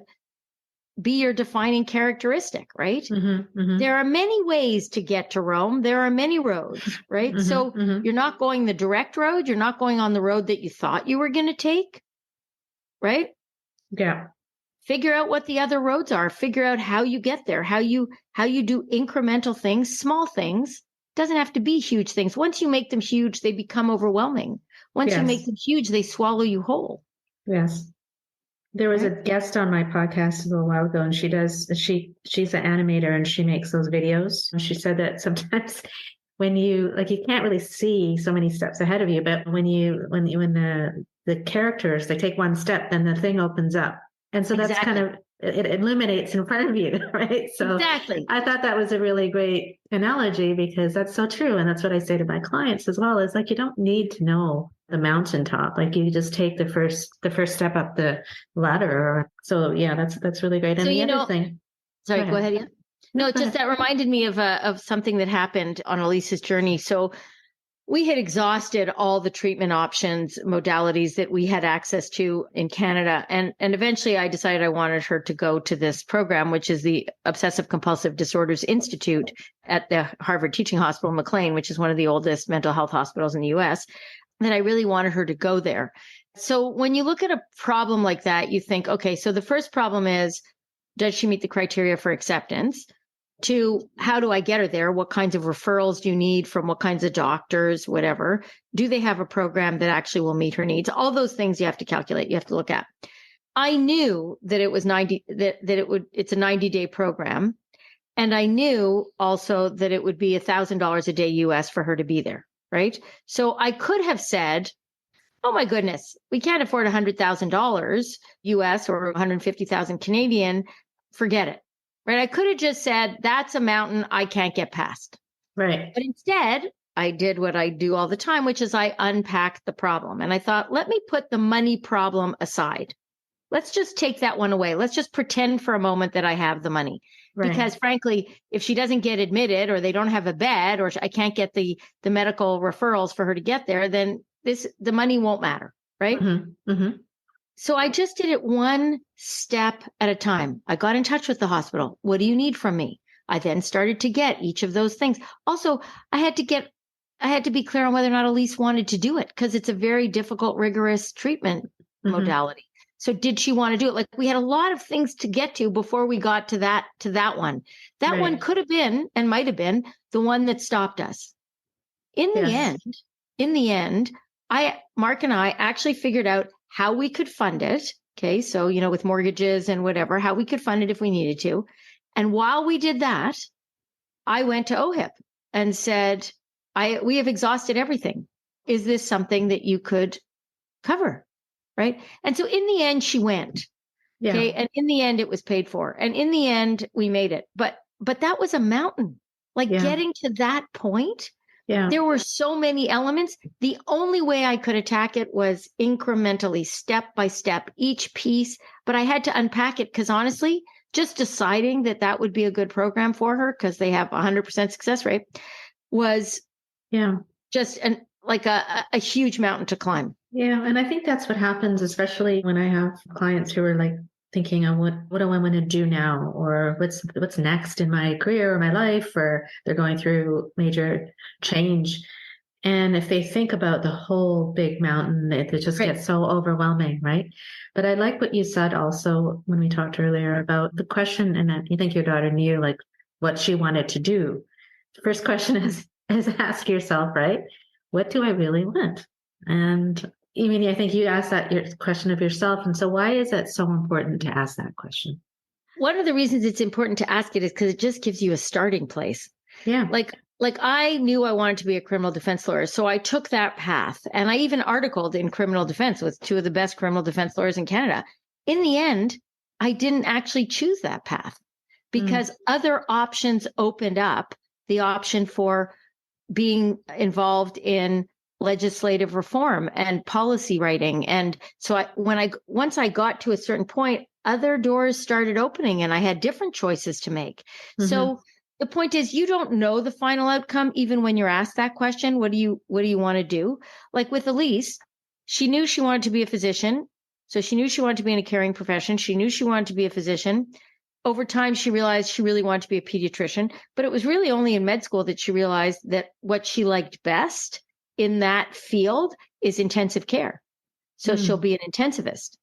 be your defining characteristic, right? Mm-hmm, mm-hmm, There are many ways to get to Rome. There are many roads, right? mm-hmm, So mm-hmm. you're not going the direct road. You're not going on the road that you thought you were going to take, right? Yeah. Figure out what the other roads are. Figure out how you get there, how you do incremental things, small things. Doesn't have to be huge things. Once you make them huge, they become overwhelming. Once you make Yes. them huge, they swallow you whole. Yes. There was a Right? guest on my podcast a little while ago, and she's an animator and she makes those videos. And she said that sometimes when you like you can't really see so many steps ahead of you, but when the characters they take one step, then the thing opens up. And so that's kind Exactly. of it illuminates in front of you, right? So Exactly. I thought that was a really great analogy because that's so true. And that's what I say to my clients as well, is like you don't need to know the mountaintop. Like you just take the first step up the ladder. So yeah, that's really great. So, And the other thing, sorry, go ahead. Yeah. No, go just ahead. that reminded me of something that happened on Elisa's journey. So we had exhausted all the treatment options, modalities that we had access to in Canada. And eventually I decided I wanted her to go to this program, which is the Obsessive Compulsive Disorders Institute at the Harvard Teaching Hospital, McLean, which is one of the oldest mental health hospitals in the US. That I really wanted her to go there. So when you look at a problem like that, you think, okay, so the first problem is, does she meet the criteria for acceptance? To how do I get her there? What kinds of referrals do you need from what kinds of doctors, whatever? Do they have a program that actually will meet her needs? All those things you have to calculate, you have to look at. I knew that it was it's a 90-day program. And I knew also that it would be $1,000 a day US for her to be there, right? So I could have said, oh my goodness, we can't afford $100,000 US or 150,000 Canadian. Forget it. Right. I could have just said, that's a mountain I can't get past. Right. But instead, I did what I do all the time, which is I unpacked the problem. And I thought, let me put the money problem aside. Let's just take that one away. Let's just pretend for a moment that I have the money. Right. Because frankly, if she doesn't get admitted or they don't have a bed or I can't get the medical referrals for her to get there, then the money won't matter. Right. Mm-hmm. Mm-hmm. So I just did it one step at a time. I got in touch with the hospital. What do you need from me? I then started to get each of those things. Also, I had to be clear on whether or not Elise wanted to do it because it's a very difficult, rigorous treatment modality. So did she want to do it? Like we had a lot of things to get to before we got to that one. That one could have been and might have been the one that stopped us. In the end, Mark and I actually figured out how we could fund it. Okay. So, with mortgages and whatever, how we could fund it if we needed to. And while we did that, I went to OHIP and said, we have exhausted everything. Is this something that you could cover? Right. And so in the end, she went. Yeah. Okay. And in the end, it was paid for. And in the end, we made it. But that was a mountain. Like getting to that point. Yeah. There were so many elements. The only way I could attack it was incrementally, step by step, each piece. But I had to unpack it because honestly, just deciding that would be a good program for her because they have 100% success rate was just a huge mountain to climb. Yeah. And I think that's what happens, especially when I have clients who are like thinking of what do I want to do now, or what's next in my career or my life, or they're going through major change. And if they think about the whole big mountain, it just gets so overwhelming, right? But I like what you said also when we talked earlier about the question, and I think your daughter knew like what she wanted to do. The first question is ask yourself, right? What do I really want? And I think you asked that question of yourself. And so why is it so important to ask that question? One of the reasons it's important to ask it is because it just gives you a starting place. Yeah. Like I knew I wanted to be a criminal defense lawyer. So I took that path and I even articled in criminal defense with two of the best criminal defense lawyers in Canada. In the end, I didn't actually choose that path because other options opened up, the option for being involved in legislative reform and policy writing. And so once I got to a certain point, other doors started opening and I had different choices to make. So the point is, you don't know the final outcome, even when you're asked that question. What do you want to do? Like with Elise, she knew she wanted to be a physician. So she knew she wanted to be in a caring profession. She knew she wanted to be a physician. over time, she realized she really wanted to be a pediatrician, but it was really only in med school that she realized that what she liked best in that field is intensive care. So she'll be an intensivist,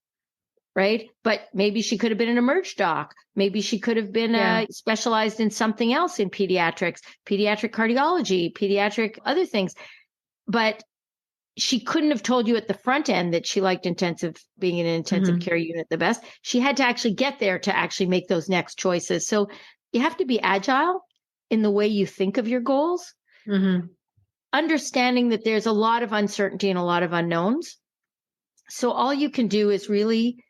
right? But maybe she could have been an emerge doc. Maybe she could have been specialized in something else in pediatrics, pediatric cardiology, pediatric other things. But she couldn't have told you at the front end that she liked being in an intensive care unit the best. She had to actually get there to actually make those next choices. So you have to be agile in the way you think of your goals, understanding that there's a lot of uncertainty and a lot of unknowns. So all you can do is really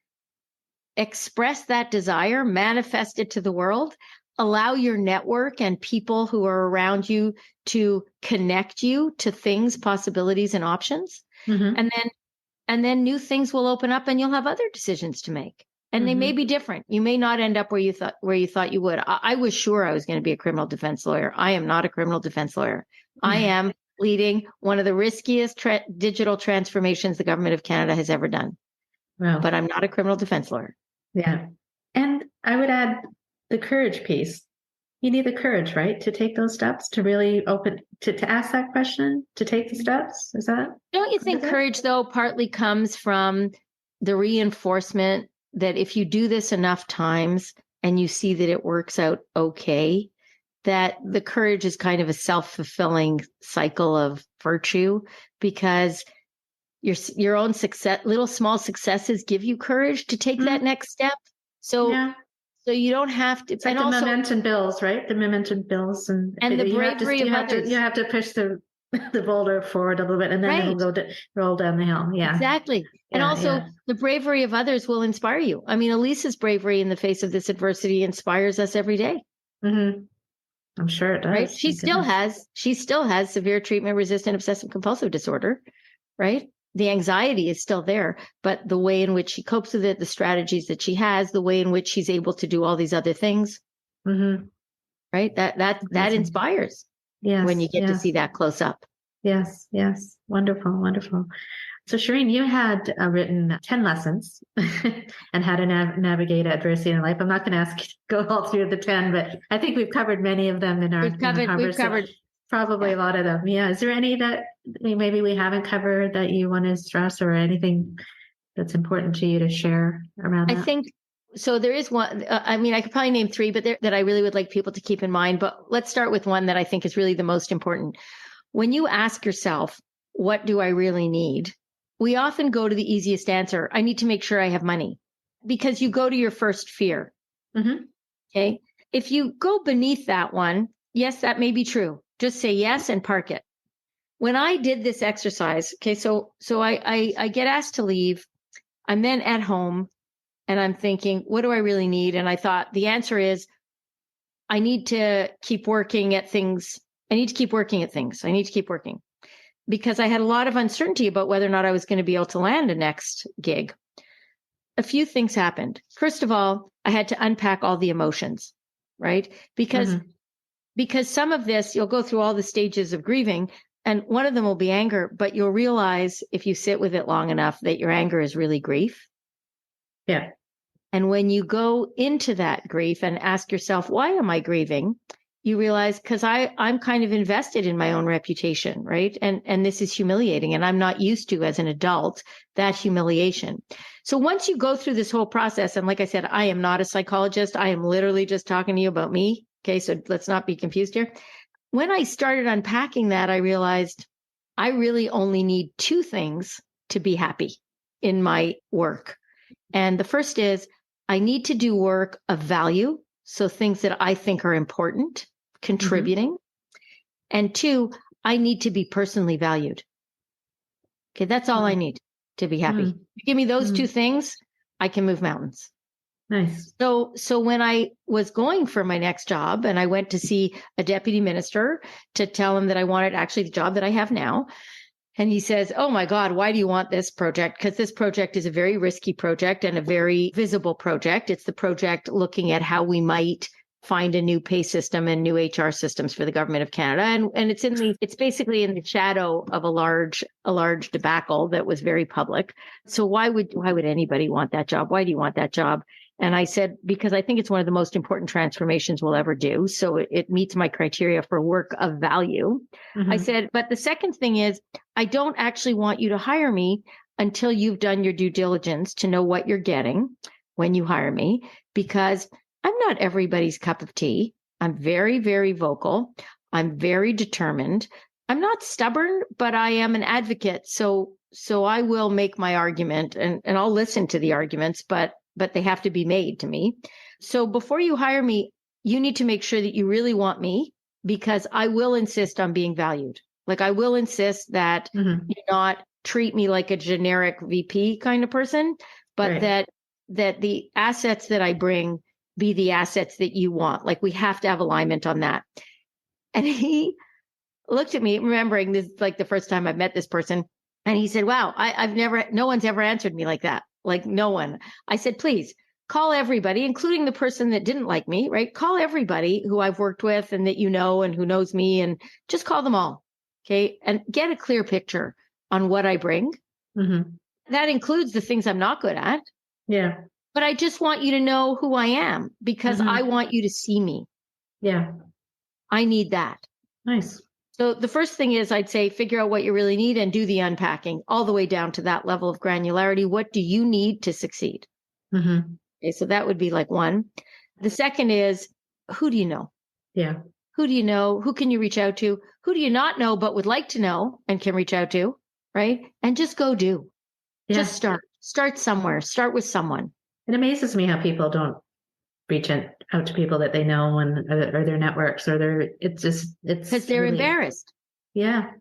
express that desire, manifest it to the world, allow your network and people who are around you to connect you to things, possibilities, and options. And then new things will open up and you'll have other decisions to make. And they may be different. You may not end up where you thought you would. I was sure I was going to be a criminal defense lawyer. I am not a criminal defense lawyer. I am leading one of the riskiest digital transformations the government of Canada has ever done. Wow. But I'm not a criminal defense lawyer. Yeah. And I would add the courage piece. You need the courage, right? To take those steps, to really to ask that question, to take the steps. Is that? Don't you think courage, though, partly comes from the reinforcement that if you do this enough times and you see that it works out okay, that the courage is kind of a self-fulfilling cycle of virtue, because your own success, little small successes give you courage to take that next step. So you don't have to. It's like the momentum builds, right? The momentum builds, and the bravery of others. You have to push the boulder forward a little bit, and then it'll roll down the hill. Yeah, exactly. And also the bravery of others will inspire you. I mean, Elisa's bravery in the face of this adversity inspires us every day. I'm sure it does. Right? She still has severe treatment-resistant obsessive compulsive disorder, right? The anxiety is still there, but the way in which she copes with it, the strategies that she has, the way in which she's able to do all these other things, right? That inspires. Yes, when you get to see that close up. Yes. Wonderful. So Shereen, you had written 10 lessons and how to navigate adversity in life. I'm not going to ask you to go all through the 10, but I think we've covered many of them in our conversation. We've covered probably a lot of them. Yeah. Is there any that maybe we haven't covered that you want to stress, or anything that's important to you to share around that? I think so. There is one. I mean, I could probably name three, but that I really would like people to keep in mind. But let's start with one that I think is really the most important. When you ask yourself, what do I really need? We often go to the easiest answer. I need to make sure I have money, because you go to your first fear. Okay. If you go beneath that one, yes, that may be true. Just say yes and park it. When I did this exercise, okay, so I get asked to leave. I'm then at home and I'm thinking, what do I really need? And I thought the answer is, I need to keep working at things. I need to keep working, because I had a lot of uncertainty about whether or not I was going to be able to land a next gig. A few things happened. First of all, I had to unpack all the emotions, right? Because some of this, you'll go through all the stages of grieving, and one of them will be anger, but you'll realize if you sit with it long enough that your anger is really grief. Yeah. And when you go into that grief and ask yourself, why am I grieving? You realize, because I'm kind of invested in my own reputation, right? And this is humiliating, and I'm not used to, as an adult, that humiliation. So once you go through this whole process, and like I said, I am not a psychologist. I am literally just talking to you about me. Okay, so let's not be confused here. When I started unpacking that, I realized I really only need two things to be happy in my work. And the first is, I need to do work of value. So things that I think are important, contributing. And two, I need to be personally valued. Okay, that's all I need to be happy. You give me those two things, I can move mountains. Nice. So when I was going for my next job, and I went to see a deputy minister to tell him that I wanted actually the job that I have now. And he says, oh my God, why do you want this project? Because this project is a very risky project and a very visible project. It's the project looking at how we might find a new pay system and new HR systems for the government of Canada. And it's basically in the shadow of a large debacle that was very public. So why would anybody want that job? Why do you want that job? And I said, because I think it's one of the most important transformations we'll ever do. So it meets my criteria for work of value. I said, but the second thing is, I don't actually want you to hire me until you've done your due diligence to know what you're getting when you hire me, because I'm not everybody's cup of tea. I'm very, very vocal. I'm very determined. I'm not stubborn, but I am an advocate. So I will make my argument and I'll listen to the arguments, but they have to be made to me. So before you hire me, you need to make sure that you really want me, because I will insist on being valued. Like, I will insist that you not treat me like a generic VP kind of person, but that the assets that I bring be the assets that you want. Like, we have to have alignment on that. And he looked at me, remembering this is like the first time I've met this person. And he said, wow, no one's ever answered me like that. Like, no one. I said, please call everybody, including the person that didn't like me, right? Call everybody who I've worked with and that you know and who knows me, and just call them all. Okay. And get a clear picture on what I bring. That includes the things I'm not good at. Yeah. But I just want you to know who I am, because I want you to see me. Yeah. I need that. Nice. So the first thing is, I'd say, figure out what you really need and do the unpacking all the way down to that level of granularity. What do you need to succeed? Okay, so that would be like one. The second is, who do you know? Yeah. Who do you know? Who can you reach out to? Who do you not know but would like to know and can reach out to? Right? And just go do. Yeah. Just start somewhere. Start with someone. It amazes me how people don't reach out to people that they know or their networks, or it's because they're really embarrassed. Yeah.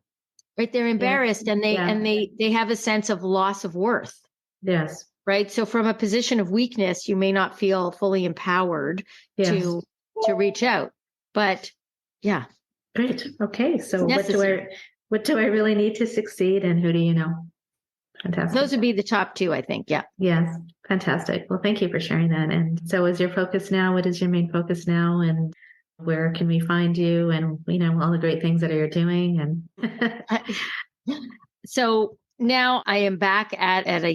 Right. They're embarrassed, and they have a sense of loss of worth. Yes. Right. So from a position of weakness, you may not feel fully empowered to reach out. But yeah. Great. Okay. So what do I really need to succeed, and who do you know? Fantastic. Those would be the top two, I think. Yeah. Yes. Fantastic. Well, thank you for sharing that. And so is your focus now? What is your main focus now? And where can we find you? And, all the great things that you're doing. And so now I am back at a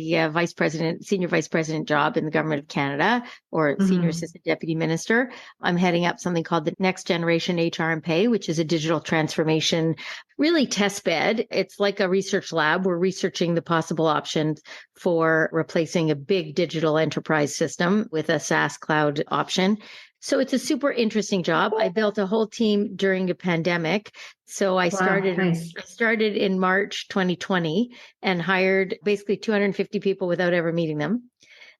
senior vice president job in the government of Canada, or senior assistant deputy minister. I'm heading up something called the Next Generation HR and Pay, which is a digital transformation, really test bed. It's like a research lab. We're researching the possible options for replacing a big digital enterprise system with a SaaS cloud option. So it's a super interesting job. I built a whole team during a pandemic. So I started in March 2020 and hired basically 250 people without ever meeting them.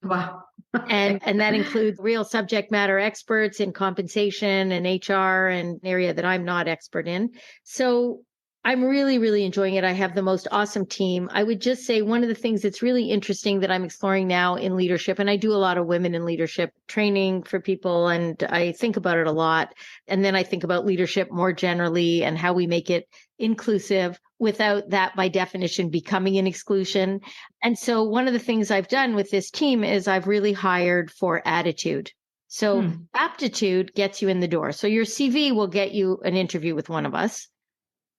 Wow. And that includes real subject matter experts in compensation and HR, and an area that I'm not expert in. So I'm really, really enjoying it. I have the most awesome team. I would just say one of the things that's really interesting that I'm exploring now in leadership, and I do a lot of women in leadership training for people, and I think about it a lot. And then I think about leadership more generally and how we make it inclusive without that, by definition, becoming an exclusion. And so one of the things I've done with this team is I've really hired for attitude. So aptitude gets you in the door. So your CV will get you an interview with one of us.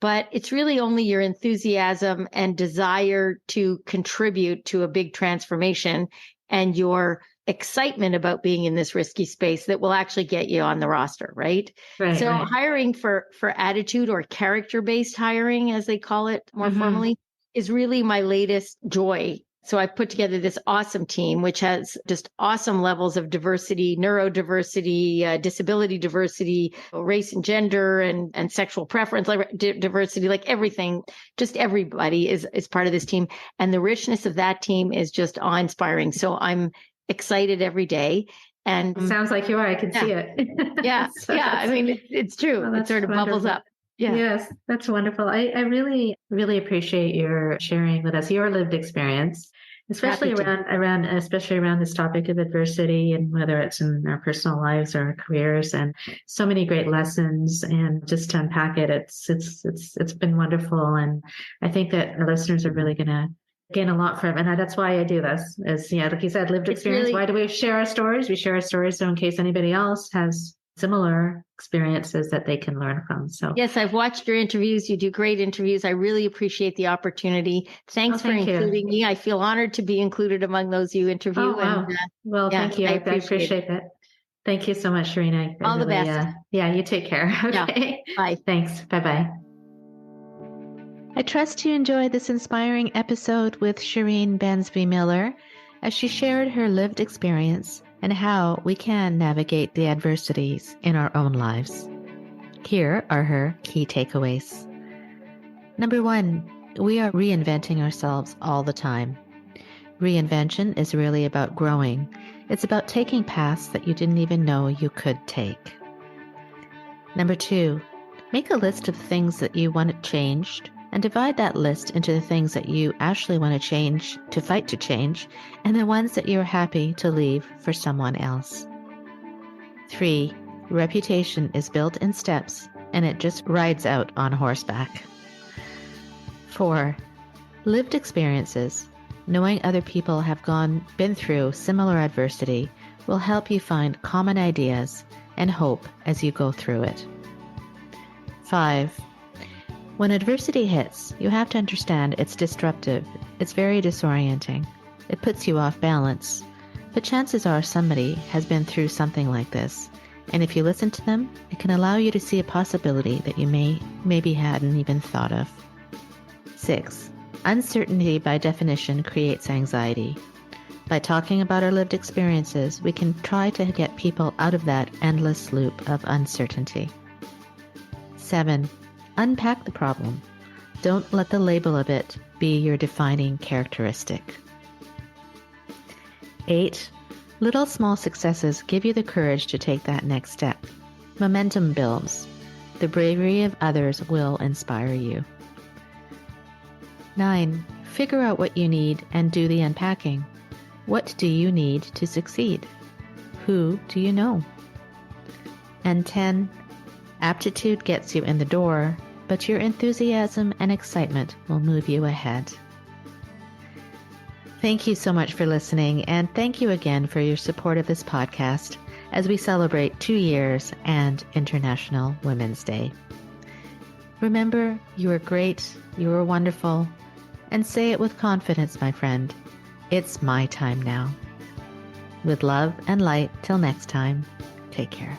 But it's really only your enthusiasm and desire to contribute to a big transformation and your excitement about being in this risky space that will actually get you on the roster, right? So hiring for attitude, or character-based hiring, as they call it more formally, is really my latest joy. So I put together this awesome team, which has just awesome levels of diversity, neurodiversity, disability diversity, race and gender, and sexual preference diversity, like everything. Just everybody is part of this team. And the richness of that team is just awe-inspiring. So I'm excited every day. And it sounds like you are. I can see it. Yeah. I mean, it's true. It sort of bubbles up. Yeah. Yes, that's wonderful. I really, really appreciate your sharing with us your lived experience, especially around this topic of adversity, and whether it's in our personal lives or our careers, and so many great lessons. And just to unpack it, it's been wonderful. And I think that our listeners are really going to gain a lot from it. And that's why I do this, is, like you said, lived experience. Why do we share our stories? We share our stories so in case anybody else has similar experiences that they can learn from. So yes, I've watched your interviews. You do great interviews. I really appreciate the opportunity. Thanks for thank you. including me. I feel honored to be included among those you interview. Oh, wow. Well, yeah, thank you. I I appreciate appreciate that. Thank you so much, Shereen. All the best. Yeah, you take care. Okay. Yeah. Bye. Thanks. Bye-bye. I trust you enjoyed this inspiring episode with Shereen Benzvy Miller as she shared her lived experience and how we can navigate the adversities in our own lives. Here are her key takeaways. Number 1, we are reinventing ourselves all the time. Reinvention is really about growing. It's about taking paths that you didn't even know you could take. Number 2, make a list of things that you want changed and divide that list into the things that you actually want to change, to fight to change, and the ones that you're happy to leave for someone else. 3, reputation is built in steps and it just rides out on horseback. 4, lived experiences, knowing other people have been through similar adversity will help you find common ideas and hope as you go through it. 5, when adversity hits, you have to understand it's disruptive. It's very disorienting. It puts you off balance. But chances are somebody has been through something like this. And if you listen to them, it can allow you to see a possibility that you maybe hadn't even thought of. 6, uncertainty by definition creates anxiety. By talking about our lived experiences, we can try to get people out of that endless loop of uncertainty. 7, unpack the problem. Don't let the label of it be your defining characteristic. 8, little small successes give you the courage to take that next step. Momentum builds. The bravery of others will inspire you. 9, figure out what you need and do the unpacking. What do you need to succeed? Who do you know? And 10, aptitude gets you in the door, but your enthusiasm and excitement will move you ahead. Thank you so much for listening, and thank you again for your support of this podcast as we celebrate 2 years and International Women's Day. Remember, you are great, you are wonderful, and say it with confidence, my friend. It's my time now. With love and light, till next time, take care.